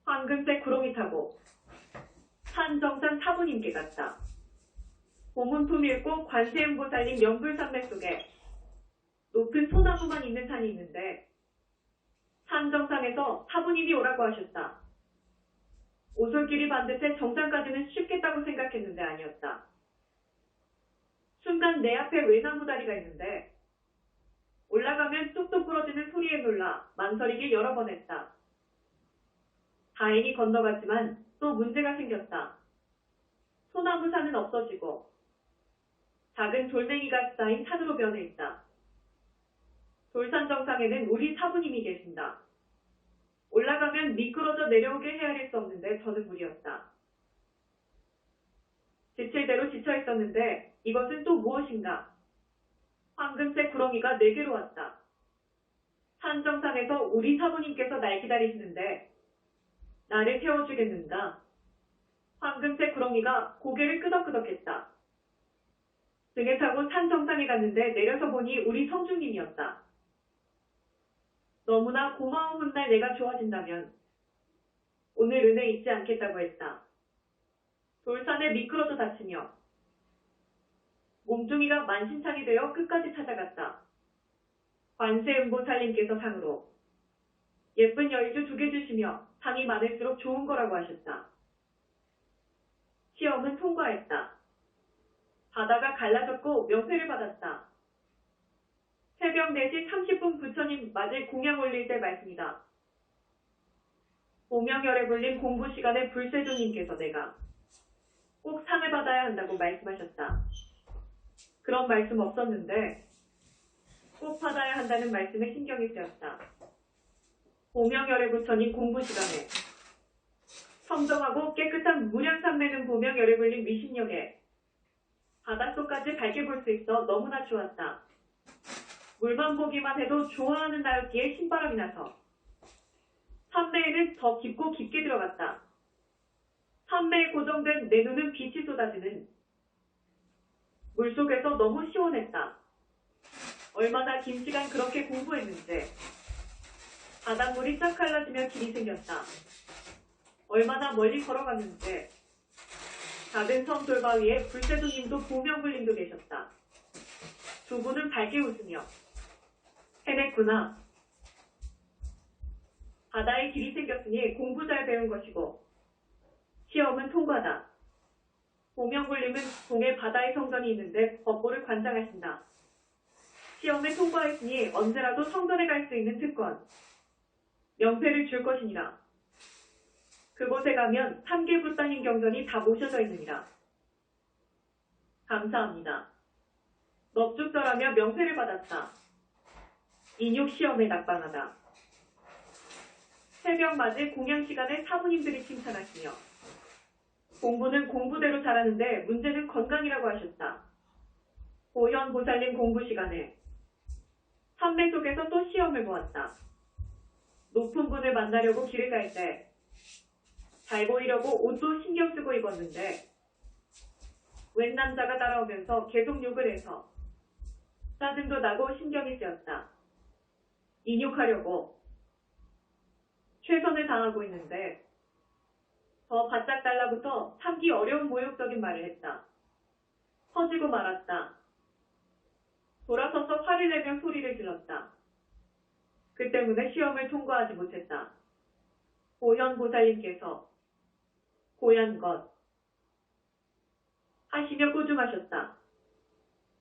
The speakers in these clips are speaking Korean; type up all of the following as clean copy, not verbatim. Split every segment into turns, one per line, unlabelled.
황금색 구렁이 타고 산정산 사부님께 갔다. 고문품 읽고 관세음보살님 연불산맥 속에 높은 소나무만 있는 산이 있는데 산정상에서 사부님이 오라고 하셨다. 오솔길이 반듯해 정상까지는 쉽겠다고 생각했는데 아니었다. 순간 내 앞에 외나무 다리가 있는데 올라가면 뚝뚝 부러지는 소리에 놀라 망설이길 여러 번 했다. 다행히 건너갔지만 또 문제가 생겼다. 소나무 산은 없어지고 작은 돌멩이가 쌓인 산으로 변해 있다. 돌산 정상에는 우리 사부님이 계신다. 올라가면 미끄러져 내려오게 헤아릴 수 없는데 저는 무리였다. 지칠 대로 지쳐 있었는데 이것은 또 무엇인가? 황금색 구렁이가 내게로 왔다. 산 정상에서 우리 사부님께서 날 기다리시는데 나를 태워주겠는가? 황금색 구렁이가 고개를 끄덕끄덕했다. 등에 타고 산 정상에 갔는데 내려서 보니 우리 성주님이었다. 너무나 고마운 훗날 내가 좋아진다면 오늘 은혜 잊지 않겠다고 했다. 돌산에 미끄러져 다치며 몸뚱이가 만신창이 되어 끝까지 찾아갔다. 관세음보살님께서 상으로 예쁜 여의주 2개 주시며 상이 많을수록 좋은 거라고 하셨다. 시험은 통과했다. 바다가 갈라졌고 명패를 받았다. 새벽 4시 30분 부처님 맞을 공양 올릴 때 말씀이다. 오명열에 불린 공부 시간에 불세조님께서 내가 꼭 상을 받아야 한다고 말씀하셨다. 그런 말씀 없었는데 꼭 받아야 한다는 말씀에 신경이 쓰였다. 오명열의 부처님 공부 시간에 청정하고 깨끗한 무량산매는 보명열에 불린 미신령에 바닷속까지 밝게 볼 수 있어 너무나 좋았다. 물만 보기만 해도 좋아하는 나였기에 신바람이 나서 산매에는 더 깊고 깊게 들어갔다. 산매에 고정된 내 눈은 빛이 쏟아지는 물속에서 너무 시원했다. 얼마나 긴 시간 그렇게 공부했는지. 바닷물이 쫙 갈라지며 길이 생겼다. 얼마나 멀리 걸어갔는지. 작은 섬 돌바 위에 불세조님도 보명불님도 계셨다. 두 분은 밝게 웃으며 해냈구나. 바다에 길이 생겼으니 공부 잘 배운 것이고 시험은 통과다. 보명불님은 동해 바다의 성전이 있는데 법보를 관장하신다. 시험에 통과했으니 언제라도 성전에 갈 수 있는 특권, 명패를 줄 것이니라. 그곳에 가면 3개 불단인 경전이 다 모셔져 있느니라. 감사합니다. 넙죽절하며 명패를 받았다. 인육 시험에 낙방하다. 새벽 맞을 공양 시간에 사부님들이 칭찬하시며 공부는 공부대로 잘하는데 문제는 건강이라고 하셨다. 보현 보살님 공부 시간에 산매 속에서 또 시험을 보았다. 높은 분을 만나려고 길을 갈 때 잘 보이려고 옷도 신경 쓰고 입었는데 웬 남자가 따라오면서 계속 욕을 해서 짜증도 나고 신경이 쓰였다. 인욕하려고 최선을 다하고 있는데 더 바짝 달라붙어 참기 어려운 모욕적인 말을 했다. 터지고 말았다. 돌아서서 화를 내며 소리를 질렀다. 그 때문에 시험을 통과하지 못했다. 보현 보살님께서 고얀 것 하시며 꾸중하셨다.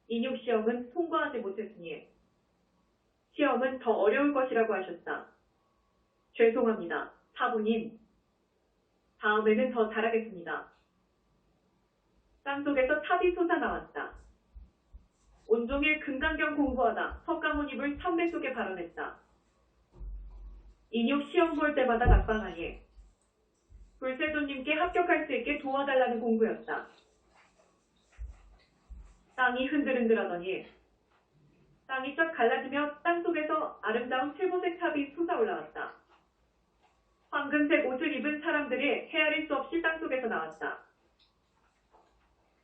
인육 시험은 통과하지 못했으니 시험은 더 어려울 것이라고 하셨다. 죄송합니다. 사부님. 다음에는 더 잘하겠습니다. 땅속에서 탑이 솟아나왔다. 온종일 금강경 공부하다 석가모니 물 참배 속에 발언했다. 인육 시험 볼 때마다 낙방하니 불세조님께 합격할 수 있게 도와달라는 공부였다. 땅이 흔들흔들하더니 땅이 쫙 갈라지며 땅속에서 아름다운 칠보색 탑이 솟아올라왔다. 황금색 옷을 입은 사람들이 헤아릴 수 없이 땅속에서 나왔다.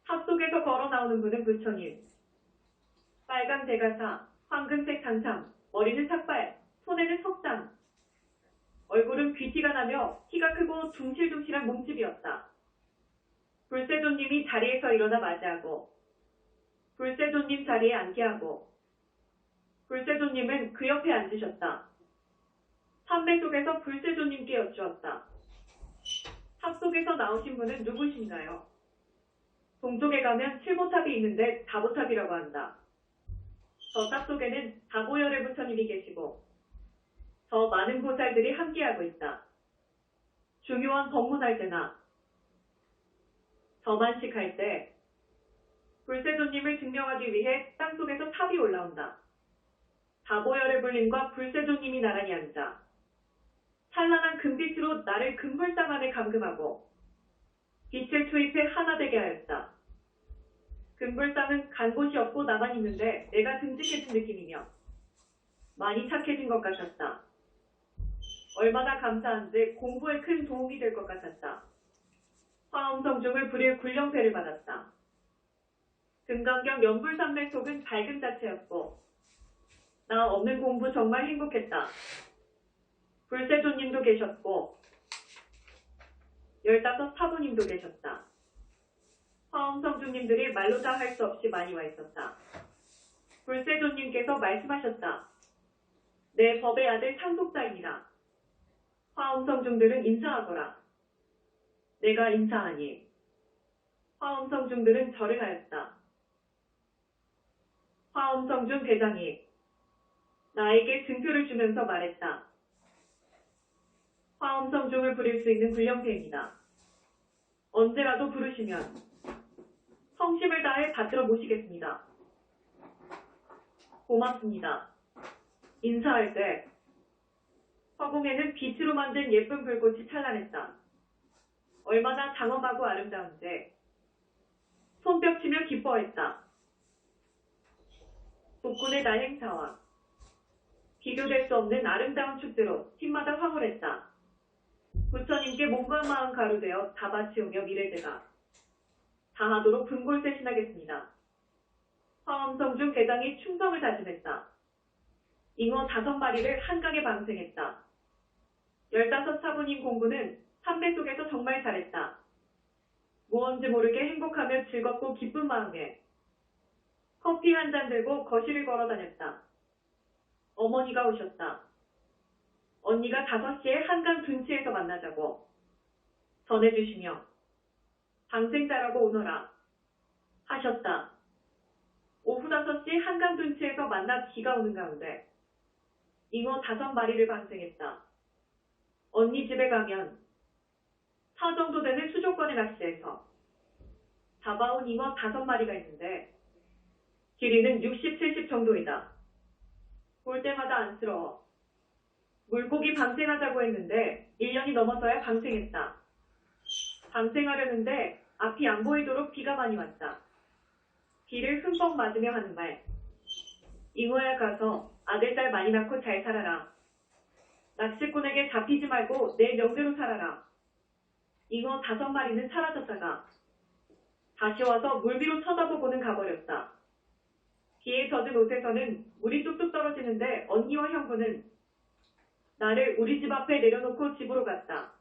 탑 속에서 걸어 나오는 분은 부처님. 빨강 대가사, 황금색 장삼, 머리는 삭발, 손에는 석장. 얼굴은 귀티가 나며 키가 크고 둥실둥실한 몸집이었다. 불세조님이 자리에서 일어나 맞이하고 불세조님 자리에 앉게 하고 불세조님은 그 옆에 앉으셨다. 선배 속에서 불세조님께 여쭈었다. 탑 속에서 나오신 분은 누구신가요? 동쪽에 가면 7보탑이 있는데 4보탑이라고 한다. 저 탑 속에는 다보열의 부처님이 계시고 더 많은 보살들이 함께하고 있다. 중요한 법문할 때나 저만식 할 때 불세조님을 증명하기 위해 땅속에서 탑이 올라온다. 다보열의 불림과 불세조님이 나란히 앉아 찬란한 금빛으로 나를 금불상 안에 감금하고 빛을 투입해 하나 되게 하였다. 금불상은 간 곳이 없고 나만 있는데 내가 듬직해진 느낌이며 많이 착해진 것 같았다. 얼마나 감사한지 공부에 큰 도움이 될 것 같았다. 화엄성중을 부릴 굴령패를 받았다. 금강경 연불산맥 속은 밝음 자체였고 나 없는 공부 정말 행복했다. 불세조님도 계셨고 15 사부님도 계셨다. 화엄성중님들이 말로 다 할 수 없이 많이 와 있었다. 불세조님께서 말씀하셨다. 내 법의 아들 상속자이니라. 화엄성중들은 인사하거라. 내가 인사하니 화엄성중들은 절을 하였다. 화엄성중 대장이 나에게 증표를 주면서 말했다. 화엄성중을 부릴 수 있는 굴령패입니다. 언제라도 부르시면 성심을 다해 받들어 모시겠습니다. 고맙습니다. 인사할 때 화공에는 빛으로 만든 예쁜 불꽃이 찬란했다. 얼마나 장엄하고 아름다운지 손뼉치며 기뻐했다. 복군의 날 행사와 비교될 수 없는 아름다운 축제로 팀마다 황홀했다. 부처님께 몸과 마음 가루되어 다 바치오며 미래제가 다하도록 분골쇄신하겠습니다. 화엄성중 대장이 충성을 다짐했다. 잉어 5마리를 한강에 방생했다. 15 사부님 공부는 삼배 속에서 정말 잘했다. 무언지 모르게 행복하며 즐겁고 기쁜 마음에 커피 한 잔 들고 거실을 걸어 다녔다. 어머니가 오셨다. 언니가 5시에 한강 둔치에서 만나자고 전해주시며 방생자라고 오너라 하셨다. 오후 5시 한강 둔치에서 만나 비가 오는 가운데 잉어 5마리를 방생했다. 언니 집에 가면 4 정도 되는 수족관에 낚시해서 잡아온 잉어 5마리가 있는데 길이는 60, 70 정도이다. 볼 때마다 안쓰러워. 물고기 방생하자고 했는데 1년이 넘어서야 방생했다. 방생하려는데 앞이 안 보이도록 비가 많이 왔다. 비를 흠뻑 맞으며 하는 말. 잉어야 가서 아들, 딸 많이 낳고 잘 살아라. 낚시꾼에게 잡히지 말고 내 명대로 살아라. 잉어 5마리는 사라졌다가 다시 와서 물 위로 쳐다보고는 가버렸다. 비에 젖은 옷에서는 물이 뚝뚝 떨어지는데 언니와 형부는 나를 우리 집 앞에 내려놓고 집으로 갔다.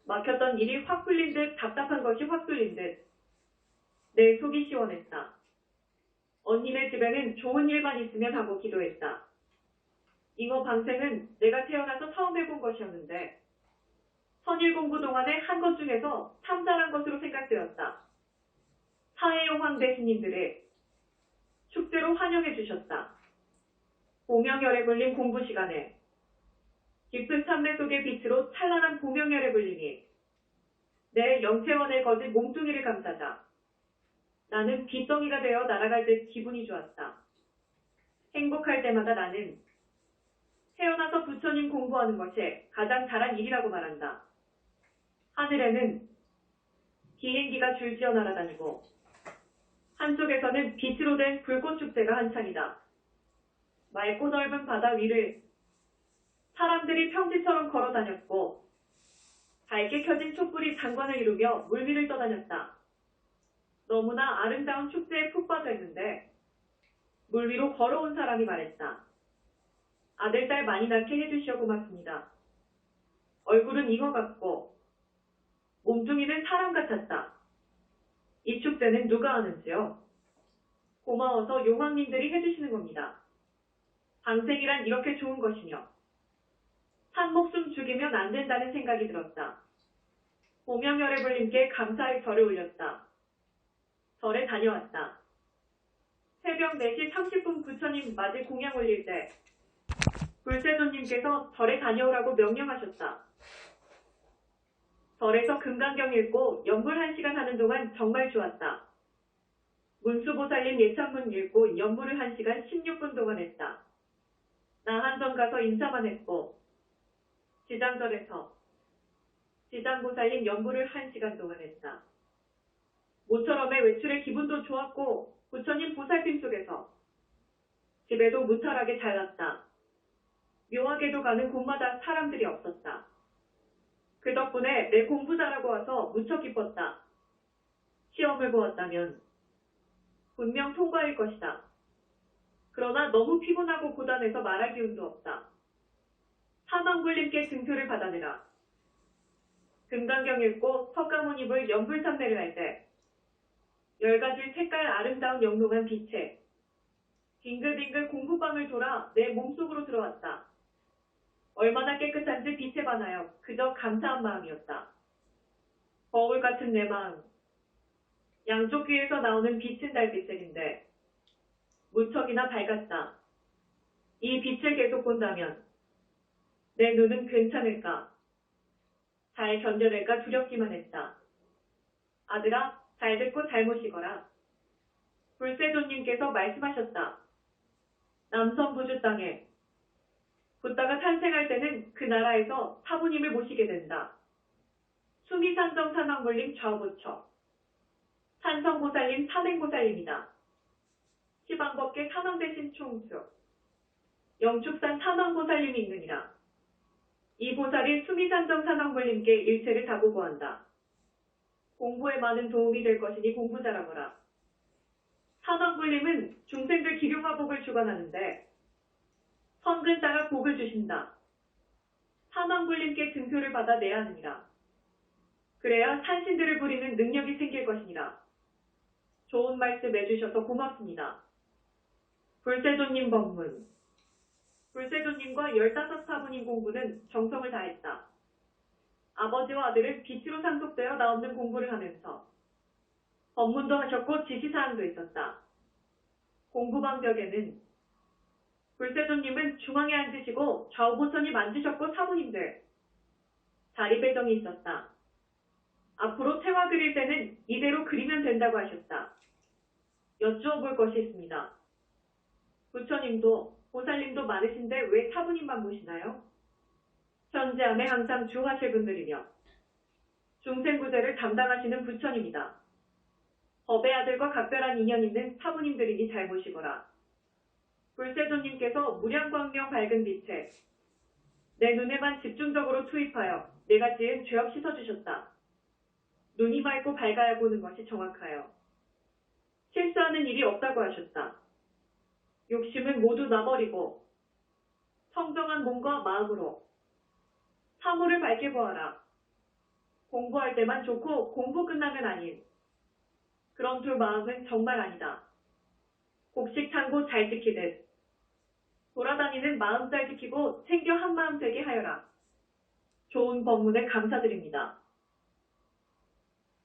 막혔던 일이 확 풀린 듯 답답한 것이 확 뚫린 듯 내 속이 시원했다. 언니네 집에는 좋은 일만 있으면 하고 기도했다. 잉어 방생은 내가 태어나서 처음 해본 것이었는데 선일 공부 동안에 한 것 중에서 참 잘한 것으로 생각되었다. 사해용 황대 스님들의 축제로 환영해 주셨다. 보명열에 불린 공부 시간에 깊은 참내 속의 빛으로 찬란한 보명열에 불림이 내 영체원의 거짓 몸뚱이를 감싸자 나는 빛덩이가 되어 날아갈 듯 기분이 좋았다. 행복할 때마다 나는 태어나서 부처님 공부하는 것이 가장 잘한 일이라고 말한다. 하늘에는 비행기가 줄지어 날아다니고 한쪽에서는 빛으로 된 불꽃 축제가 한창이다. 맑고 넓은 바다 위를 사람들이 평지처럼 걸어 다녔고 밝게 켜진 촛불이 장관을 이루며 물 위를 떠다녔다. 너무나 아름다운 축제에 푹 빠져 있는데 물 위로 걸어온 사람이 말했다. 아들, 딸 많이 낳게 해주시어 고맙습니다. 얼굴은 잉어 같고 몸뚱이는 사람 같았다. 이 축제는 누가 하는지요? 고마워서 용왕님들이 해주시는 겁니다. 방생이란 이렇게 좋은 것이며 산 목숨 죽이면 안 된다는 생각이 들었다. 보명열애불님께 감사의 절을 올렸다. 절에 다녀왔다. 새벽 4시 30분 부처님 맞이 공양 올릴 때 불세조님께서 절에 다녀오라고 명령하셨다. 절에서 금강경 읽고 연불 1시간 하는 동안 정말 좋았다. 문수보살님 예찬문 읽고 연불을 1시간 16분 동안 했다. 나 한전 가서 인사만 했고 지장절에서 지장보살님 연불을 1시간 동안 했다. 모처럼의 외출의 기분도 좋았고 부처님 보살핌 속에서 집에도 무탈하게 잘 났다. 묘하게도 가는 곳마다 사람들이 없었다. 그 덕분에 내 공부 잘하고 와서 무척 기뻤다. 시험을 보았다면 분명 통과일 것이다. 그러나 너무 피곤하고 고단해서 말할 기운도 없다. 사망불님께 증표를 받아내라. 금강경 읽고 석가모니 불 연불참배를 할 때 10가지 색깔 아름다운 영롱한 빛에 빙글빙글 공부방을 돌아 내 몸속으로 들어왔다. 얼마나 깨끗한지 빛에 반하여 그저 감사한 마음이었다. 거울 같은 내 마음. 양쪽 귀에서 나오는 빛은 달빛색인데 무척이나 밝았다. 이 빛을 계속 본다면 내 눈은 괜찮을까? 잘 견뎌낼까 두렵기만 했다. 아들아, 잘 듣고 잘 모시거라. 불세조님께서 말씀하셨다. 남선부주 땅에 붓다가 탄생할 때는 그 나라에서 사부님을 모시게 된다. 수미산정 산왕불님 좌우부처, 산성보살님 산행보살님이다. 시방법계 산왕대신 총수, 영축산 산왕보살님이 있느니라. 이 보살이 수미산정 산왕불님께 일체를 다고 구한다. 공부에 많은 도움이 될 것이니 공부 잘하거라. 산왕불님은 중생들 기륭화 복을 주관하는데 선근 따라 복을 주신다. 산왕불님께 증표를 받아 내야 하느니라. 그래야 산신들을 부리는 능력이 생길 것이니라. 좋은 말씀 해주셔서 고맙습니다. 불세조님 법문. 불세조님과 15사부님 공부는 정성을 다했다. 아버지와 아들은 빛으로 상속되어 나 없는 공부를 하면서 법문도 하셨고 지시사항도 있었다. 공부방 벽에는 불세조님은 중앙에 앉으시고 좌우보선님 앉으셨고 사부님들 자리 배정이 있었다. 앞으로 태화 그릴 때는 이대로 그리면 된다고 하셨다. 여쭈어볼 것이 있습니다. 부처님도 보살님도 많으신데 왜 사부님만 모시나요? 현재함에 항상 주하실 분들이며 중생구제를 담당하시는 부처님이다. 법의 아들과 각별한 인연 있는 사부님들이니 잘 모시거라. 불세조님께서 무량광명 밝은 빛에 내 눈에만 집중적으로 투입하여 내가 지은 죄업 씻어주셨다. 눈이 맑고 밝아야 보는 것이 정확하여 실수하는 일이 없다고 하셨다. 욕심은 모두 놔버리고 청정한 몸과 마음으로 사물을 밝게 보아라. 공부할 때만 좋고 공부 끝나면 아닌 그런 두 마음은 정말 아니다. 곡식 창고 잘 지키듯 돌아다니는 마음 잘 지키고 챙겨 한마음 되게 하여라. 좋은 법문에 감사드립니다.